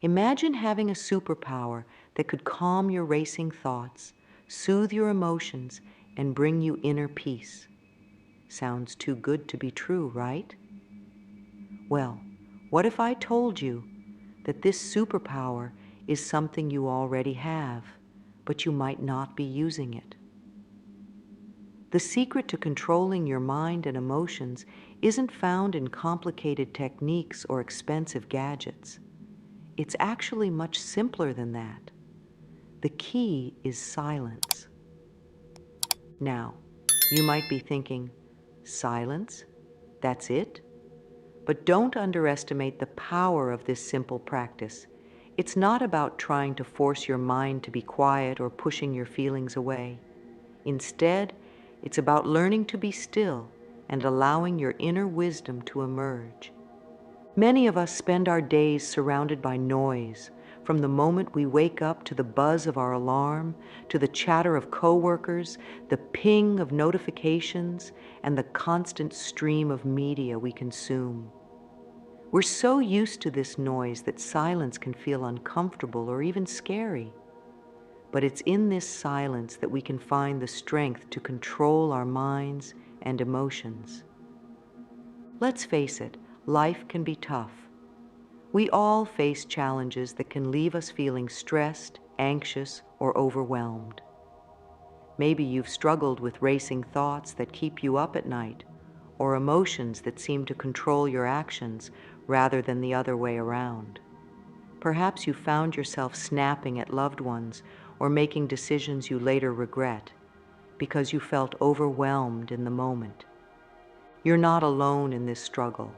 Imagine having a superpower that could calm your racing thoughts, soothe your emotions, and bring you inner peace. Sounds too good to be true, right? Well, what if I told you that this superpower is something you already have, but you might not be using it? The secret to controlling your mind and emotions isn't found in complicated techniques or expensive gadgets. It's actually much simpler than that. The key is silence. Now, you might be thinking, silence? That's it? But don't underestimate the power of this simple practice. It's not about trying to force your mind to be quiet or pushing your feelings away. Instead, it's about learning to be still and allowing your inner wisdom to emerge. Many of us spend our days surrounded by noise, from the moment we wake up to the buzz of our alarm, to the chatter of coworkers, the ping of notifications, and the constant stream of media we consume. We're so used to this noise that silence can feel uncomfortable or even scary. But it's in this silence that we can find the strength to control our minds and emotions. Let's face it, life can be tough. We all face challenges that can leave us feeling stressed, anxious, or overwhelmed. Maybe you've struggled with racing thoughts that keep you up at night, or emotions that seem to control your actions rather than the other way around. Perhaps you found yourself snapping at loved ones or making decisions you later regret because you felt overwhelmed in the moment. You're not alone in this struggle.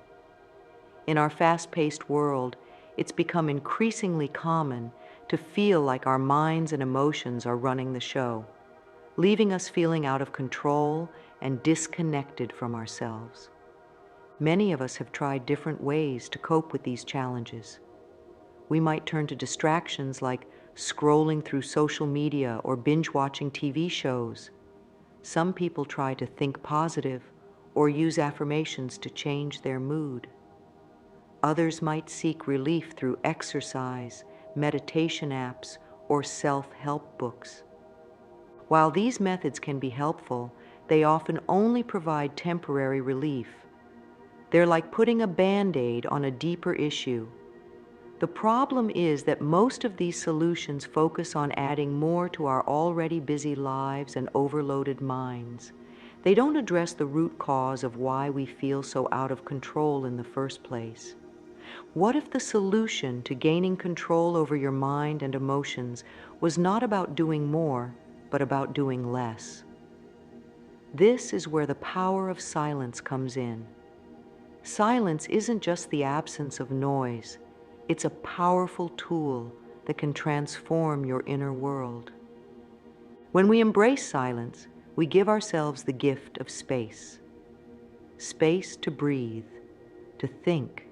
In our fast-paced world, it's become increasingly common to feel like our minds and emotions are running the show, leaving us feeling out of control and disconnected from ourselves. Many of us have tried different ways to cope with these challenges. We might turn to distractions like scrolling through social media or binge-watching TV shows. Some people try to think positive or use affirmations to change their mood. Others might seek relief through exercise, meditation apps, or self-help books. While these methods can be helpful, they often only provide temporary relief. They're like putting a Band-Aid on a deeper issue. The problem is that most of these solutions focus on adding more to our already busy lives and overloaded minds. They don't address the root cause of why we feel so out of control in the first place. What if the solution to gaining control over your mind and emotions was not about doing more, but about doing less? This is where the power of silence comes in. Silence isn't just the absence of noise. It's a powerful tool that can transform your inner world. When we embrace silence, we give ourselves the gift of space. Space to breathe, to think,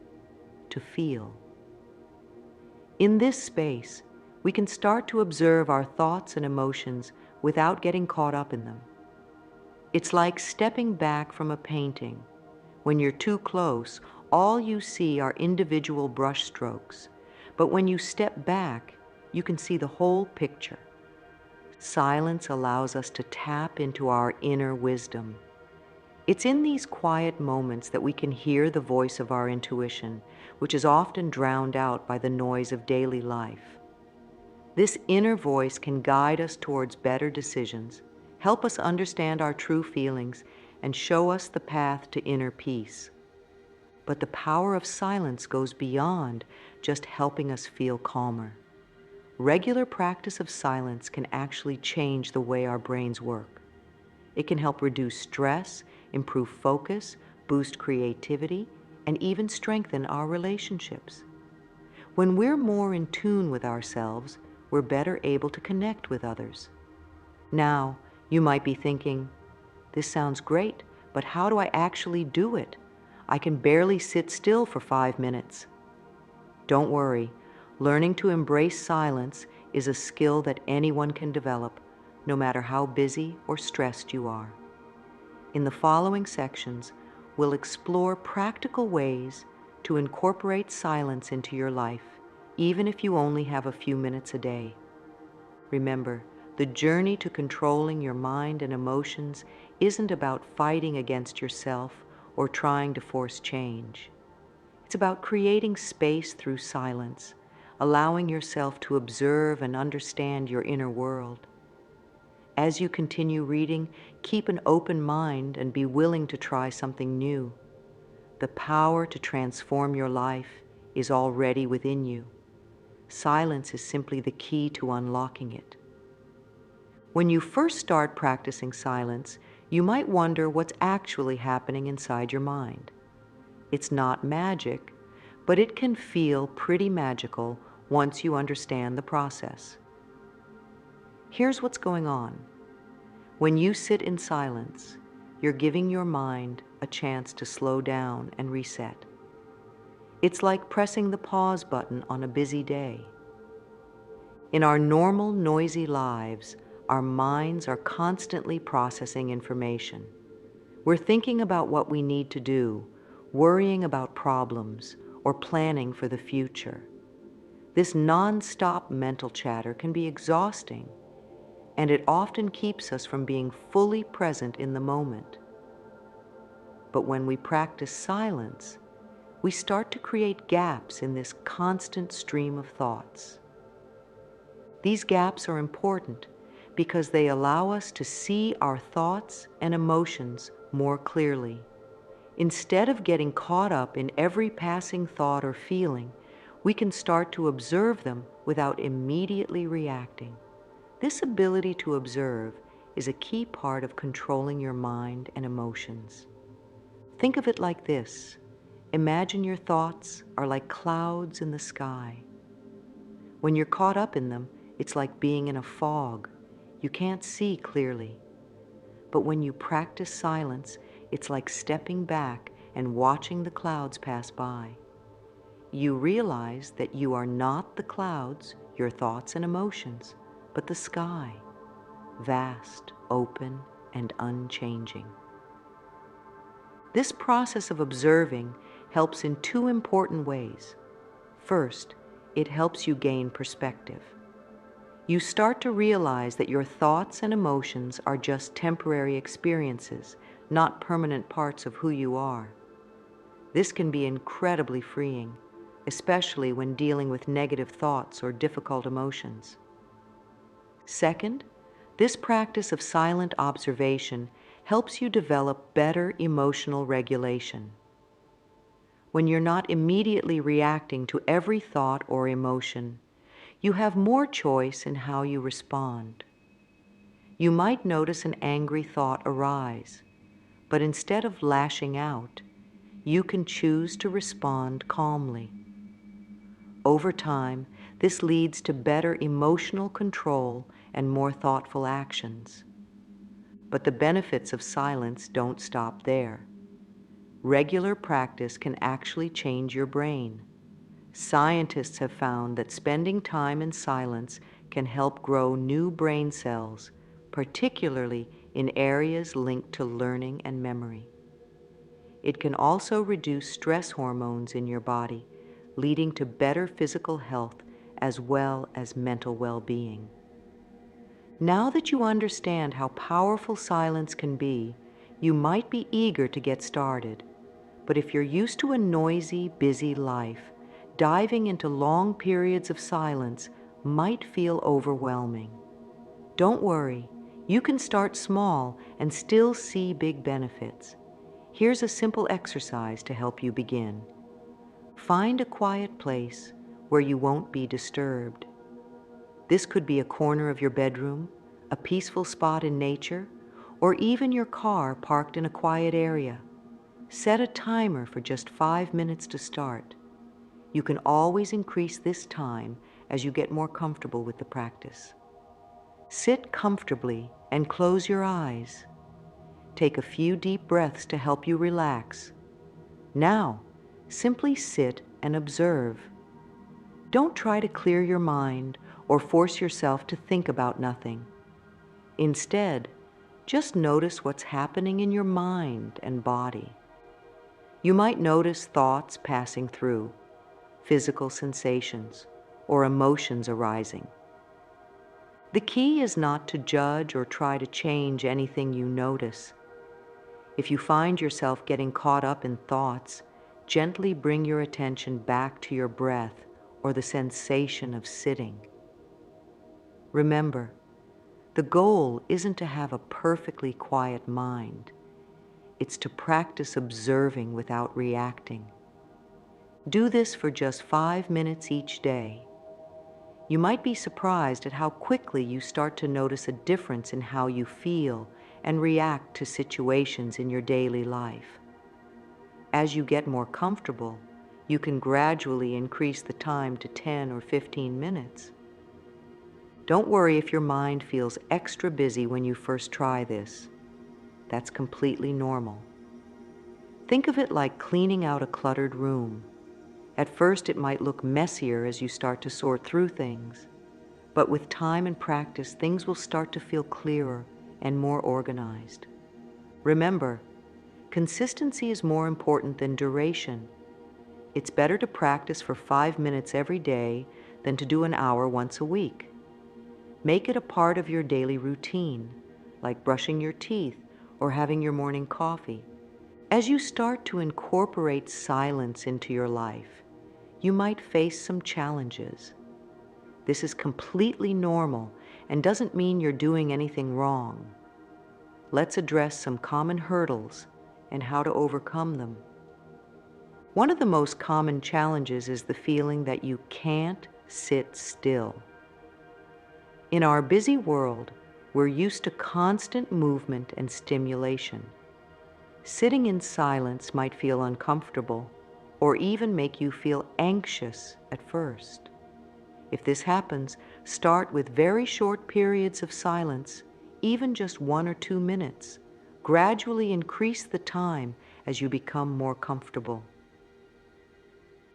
to feel. In this space, we can start to observe our thoughts and emotions without getting caught up in them. It's like stepping back from a painting. When you're too close, all you see are individual brush strokes. But when you step back, you can see the whole picture. Silence allows us to tap into our inner wisdom. It's in these quiet moments that we can hear the voice of our intuition, which is often drowned out by the noise of daily life. This inner voice can guide us towards better decisions, help us understand our true feelings, and show us the path to inner peace. But the power of silence goes beyond just helping us feel calmer. Regular practice of silence can actually change the way our brains work. It can help reduce stress, improve focus, boost creativity, and even strengthen our relationships. When we're more in tune with ourselves, we're better able to connect with others. Now, you might be thinking, this sounds great, but how do I actually do it? I can barely sit still for 5 minutes. Don't worry, learning to embrace silence is a skill that anyone can develop, no matter how busy or stressed you are. In the following sections, we'll explore practical ways to incorporate silence into your life even if you only have a few minutes a day. Remember, the journey to controlling your mind and emotions isn't about fighting against yourself or trying to force change. It's about creating space through silence, allowing yourself to observe and understand your inner world. As you continue reading, keep an open mind and be willing to try something new. The power to transform your life is already within you. Silence is simply the key to unlocking it. When you first start practicing silence, you might wonder what's actually happening inside your mind. It's not magic, but it can feel pretty magical once you understand the process. Here's what's going on. When you sit in silence, you're giving your mind a chance to slow down and reset. It's like pressing the pause button on a busy day. In our normal, noisy lives, our minds are constantly processing information. We're thinking about what we need to do, worrying about problems, or planning for the future. This non-stop mental chatter can be exhausting, and it often keeps us from being fully present in the moment. But when we practice silence, we start to create gaps in this constant stream of thoughts. These gaps are important because they allow us to see our thoughts and emotions more clearly. Instead of getting caught up in every passing thought or feeling, we can start to observe them without immediately reacting. This ability to observe is a key part of controlling your mind and emotions. Think of it like this. Imagine your thoughts are like clouds in the sky. When you're caught up in them, it's like being in a fog. You can't see clearly. But when you practice silence, it's like stepping back and watching the clouds pass by. You realize that you are not the clouds, your thoughts and emotions, but the sky, vast, open, and unchanging. This process of observing helps in two important ways. First, it helps you gain perspective. You start to realize that your thoughts and emotions are just temporary experiences, not permanent parts of who you are. This can be incredibly freeing, especially when dealing with negative thoughts or difficult emotions. Second, this practice of silent observation helps you develop better emotional regulation. When you're not immediately reacting to every thought or emotion, you have more choice in how you respond. You might notice an angry thought arise, but instead of lashing out, you can choose to respond calmly. Over time, this leads to better emotional control and more thoughtful actions. But the benefits of silence don't stop there. Regular practice can actually change your brain. Scientists have found that spending time in silence can help grow new brain cells, particularly in areas linked to learning and memory. It can also reduce stress hormones in your body, leading to better physical health as well as mental well-being. Now that you understand how powerful silence can be, you might be eager to get started. But if you're used to a noisy, busy life, diving into long periods of silence might feel overwhelming. Don't worry, you can start small and still see big benefits. Here's a simple exercise to help you begin. Find a quiet place where you won't be disturbed. This could be a corner of your bedroom, a peaceful spot in nature, or even your car parked in a quiet area. Set a timer for just 5 minutes to start. You can always increase this time as you get more comfortable with the practice. Sit comfortably and close your eyes. Take a few deep breaths to help you relax. Now, simply sit and observe. Don't try to clear your mind or force yourself to think about nothing. Instead, just notice what's happening in your mind and body. You might notice thoughts passing through, physical sensations, or emotions arising. The key is not to judge or try to change anything you notice. If you find yourself getting caught up in thoughts, gently bring your attention back to your breath or the sensation of sitting. Remember, the goal isn't to have a perfectly quiet mind. It's to practice observing without reacting. Do this for just 5 minutes each day. You might be surprised at how quickly you start to notice a difference in how you feel and react to situations in your daily life. As you get more comfortable, you can gradually increase the time to 10 or 15 minutes. Don't worry if your mind feels extra busy when you first try this. That's completely normal. Think of it like cleaning out a cluttered room. At first, it might look messier as you start to sort through things, but with time and practice, things will start to feel clearer and more organized. Remember, consistency is more important than duration. It's better to practice for 5 minutes every day than to do an hour once a week. Make it a part of your daily routine, like brushing your teeth or having your morning coffee. As you start to incorporate silence into your life, you might face some challenges. This is completely normal and doesn't mean you're doing anything wrong. Let's address some common hurdles and how to overcome them. One of the most common challenges is the feeling that you can't sit still. In our busy world, we're used to constant movement and stimulation. Sitting in silence might feel uncomfortable or even make you feel anxious at first. If this happens, start with very short periods of silence, even just 1 or 2 minutes. Gradually increase the time as you become more comfortable.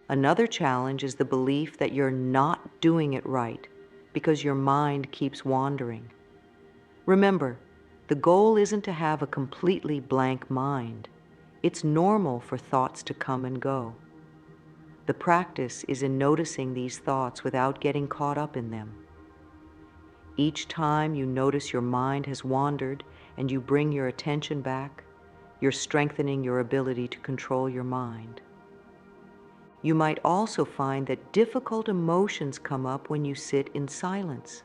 Another challenge is the belief that you're not doing it right because your mind keeps wandering. Remember, the goal isn't to have a completely blank mind. It's normal for thoughts to come and go. The practice is in noticing these thoughts without getting caught up in them. Each time you notice your mind has wandered and you bring your attention back, you're strengthening your ability to control your mind. You might also find that difficult emotions come up when you sit in silence.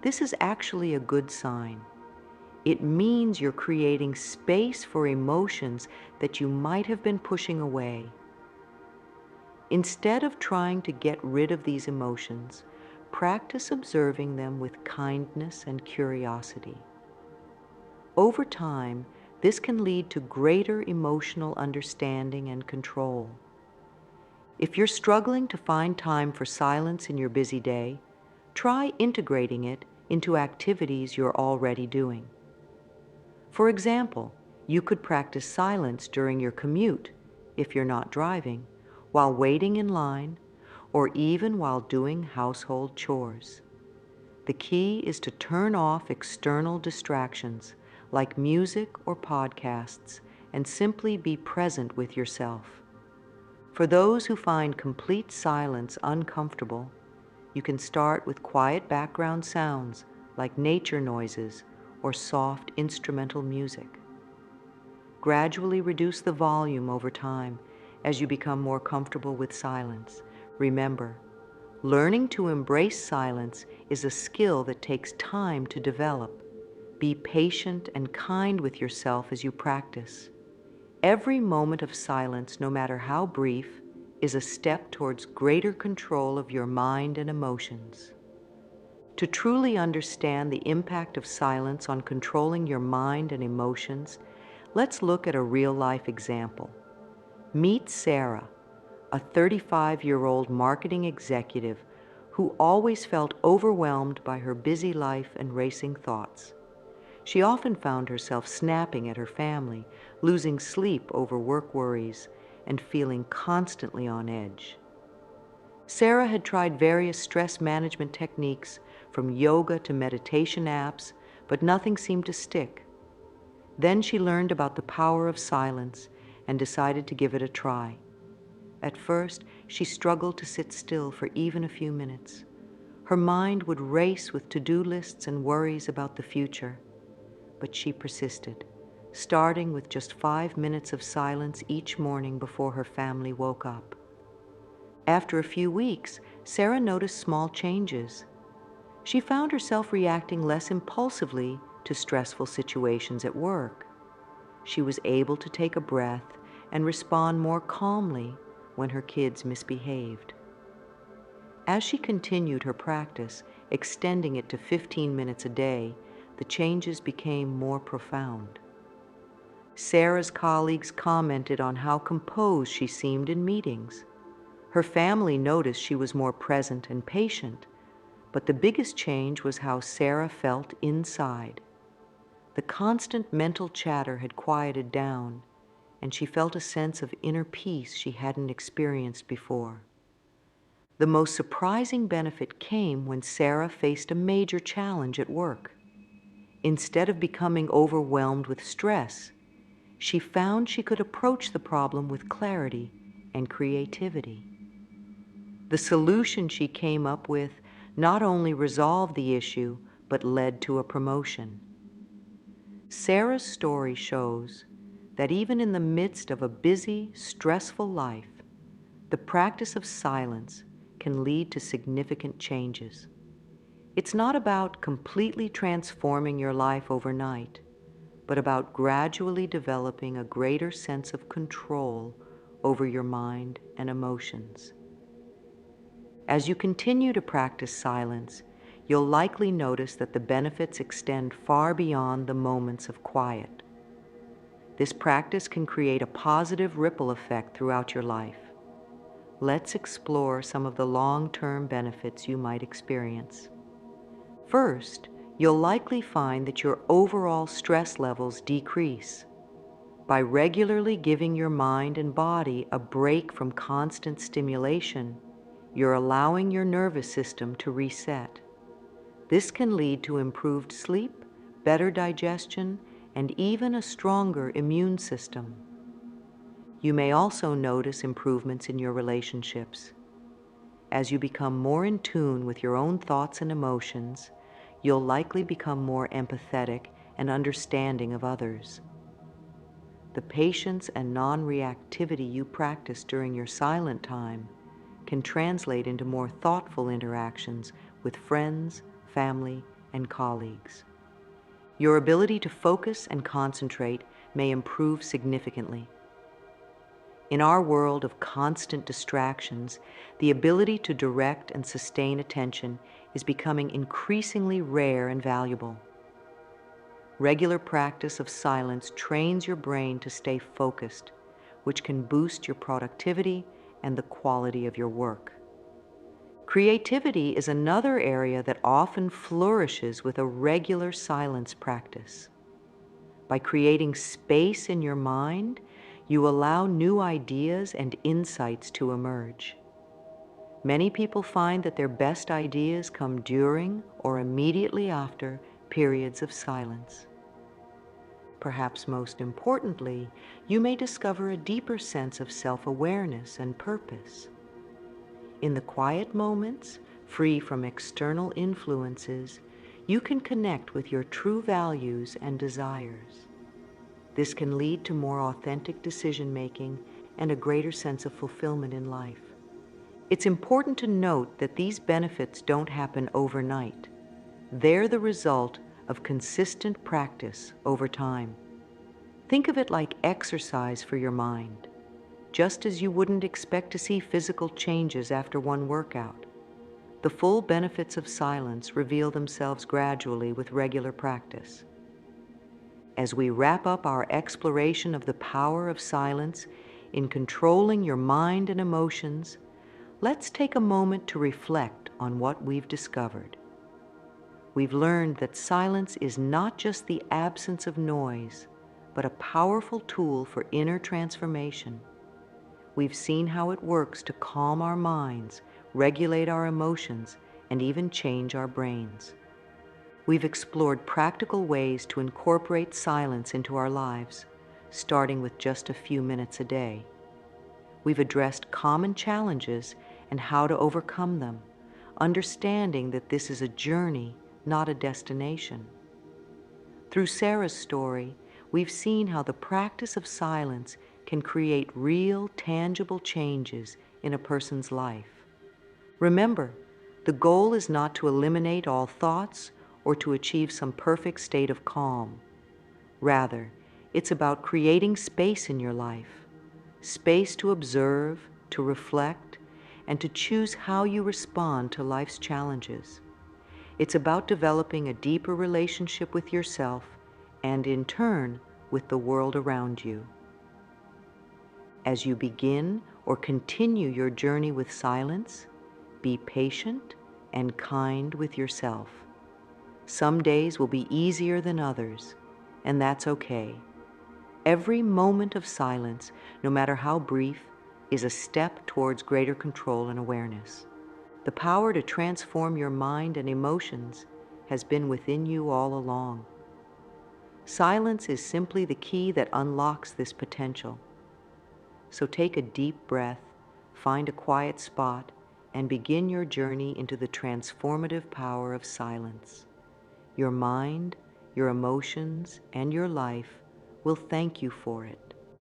This is actually a good sign. It means you're creating space for emotions that you might have been pushing away. Instead of trying to get rid of these emotions, practice observing them with kindness and curiosity. Over time, this can lead to greater emotional understanding and control. If you're struggling to find time for silence in your busy day, try integrating it into activities you're already doing. For example, you could practice silence during your commute, if you're not driving, while waiting in line, or even while doing household chores. The key is to turn off external distractions like music or podcasts and simply be present with yourself. For those who find complete silence uncomfortable, you can start with quiet background sounds like nature noises or soft instrumental music. Gradually reduce the volume over time as you become more comfortable with silence. Remember, learning to embrace silence is a skill that takes time to develop. Be patient and kind with yourself as you practice. Every moment of silence, no matter how brief, is a step towards greater control of your mind and emotions. To truly understand the impact of silence on controlling your mind and emotions, let's look at a real-life example. Meet Sarah, a 35-year-old marketing executive who always felt overwhelmed by her busy life and racing thoughts. She often found herself snapping at her family, losing sleep over work worries, and feeling constantly on edge. Sarah had tried various stress management techniques, from yoga to meditation apps, but nothing seemed to stick. Then she learned about the power of silence and decided to give it a try. At first, she struggled to sit still for even a few minutes. Her mind would race with to-do lists and worries about the future. But she persisted, starting with just 5 minutes of silence each morning before her family woke up. After a few weeks, Sarah noticed small changes. She found herself reacting less impulsively to stressful situations at work. She was able to take a breath and respond more calmly when her kids misbehaved. As she continued her practice, extending it to 15 minutes a day, the changes became more profound. Sarah's colleagues commented on how composed she seemed in meetings. Her family noticed she was more present and patient, but the biggest change was how Sarah felt inside. The constant mental chatter had quieted down, and she felt a sense of inner peace she hadn't experienced before. The most surprising benefit came when Sarah faced a major challenge at work. Instead of becoming overwhelmed with stress, she found she could approach the problem with clarity and creativity. The solution she came up with not only resolved the issue, but led to a promotion. Sarah's story shows that even in the midst of a busy, stressful life, the practice of silence can lead to significant changes. It's not about completely transforming your life overnight, but about gradually developing a greater sense of control over your mind and emotions. As you continue to practice silence, you'll likely notice that the benefits extend far beyond the moments of quiet. This practice can create a positive ripple effect throughout your life. Let's explore some of the long-term benefits you might experience. First, you'll likely find that your overall stress levels decrease. By regularly giving your mind and body a break from constant stimulation, you're allowing your nervous system to reset. This can lead to improved sleep, better digestion, and even a stronger immune system. You may also notice improvements in your relationships. As you become more in tune with your own thoughts and emotions, you'll likely become more empathetic and understanding of others. The patience and non-reactivity you practice during your silent time can translate into more thoughtful interactions with friends, family, and colleagues. Your ability to focus and concentrate may improve significantly. In our world of constant distractions, the ability to direct and sustain attention is becoming increasingly rare and valuable. Regular practice of silence trains your brain to stay focused, which can boost your productivity and the quality of your work. Creativity is another area that often flourishes with a regular silence practice. By creating space in your mind, you allow new ideas and insights to emerge. Many people find that their best ideas come during or immediately after periods of silence. Perhaps most importantly, you may discover a deeper sense of self-awareness and purpose. In the quiet moments, free from external influences, you can connect with your true values and desires. This can lead to more authentic decision-making and a greater sense of fulfillment in life. It's important to note that these benefits don't happen overnight. They're the result of consistent practice over time. Think of it like exercise for your mind. Just as you wouldn't expect to see physical changes after one workout, the full benefits of silence reveal themselves gradually with regular practice. As we wrap up our exploration of the power of silence in controlling your mind and emotions, let's take a moment to reflect on what we've discovered. We've learned that silence is not just the absence of noise, but a powerful tool for inner transformation. We've seen how it works to calm our minds, regulate our emotions, and even change our brains. We've explored practical ways to incorporate silence into our lives, starting with just a few minutes a day. We've addressed common challenges and how to overcome them, understanding that this is a journey, not a destination. Through Sarah's story, we've seen how the practice of silence can create real, tangible changes in a person's life. Remember, the goal is not to eliminate all thoughts or to achieve some perfect state of calm. Rather, it's about creating space in your life, space to observe, to reflect, and to choose how you respond to life's challenges. It's about developing a deeper relationship with yourself and, in turn, with the world around you. As you begin or continue your journey with silence, be patient and kind with yourself. Some days will be easier than others, and that's okay. Every moment of silence, no matter how brief, is a step towards greater control and awareness. The power to transform your mind and emotions has been within you all along. Silence is simply the key that unlocks this potential. So take a deep breath, find a quiet spot, and begin your journey into the transformative power of silence. Your mind, your emotions, and your life will thank you for it.